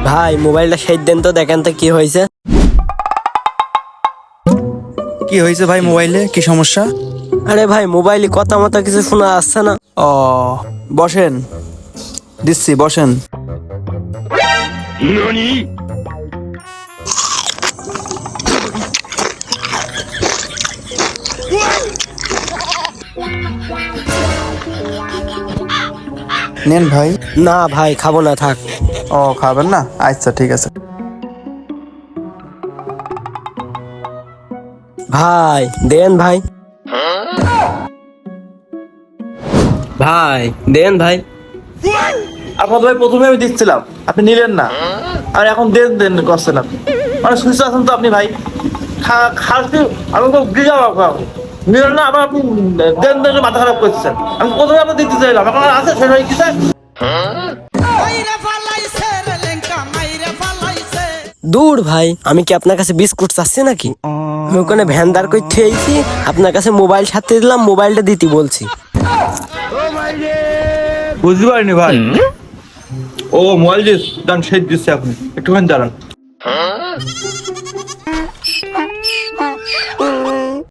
ভাই মোবাইলটা সেট দেন তো, দেখেন তো কি হয়েছে। কি হয়েছে ভাই? মোবাইলে কি সমস্যা? আরে ভাই মোবাইলে কথা মতো কিছু শোনা আসছে না। ও, বসেন, দিচ্ছি, বসেন। নেন ভাই। না ভাই খাবো না, থাক। ও, খাবেন না? আচ্ছা ঠিক আছে। ভাই দেন ভাই, ভাই দেন ভাই। আপনার ভাই প্রথমে আমি দিচ্ছিলাম, আপনি নিলেন না, আর এখন দেন দেন করছেন আপনি। মানে সুস্থ আছেন তো আপনি ভাই? খাসি আমি তো গিয়ে নিলেন না, আবার আপনি দেন দেন মাথা খারাপ করছেন। আমি প্রথমে আপনার দিতে চাইলাম, এখন আর আছে সেটা কি স্যার? দূর ভাই, আমি কি আপনার কাছে বিস্কুট চাচ্ছি নাকি? আমি ওখানে ভ্যান দাঁড় করে থেয়েছি, আপনার কাছে মোবাইল সাথে দিলাম, মোবাইলটা দিতে বলছি। বুঝতে পারিনি ভাই। ও মোবাইল দিস, দান সেই দিচ্ছে আপনি, একটুখানি দাঁড়ান।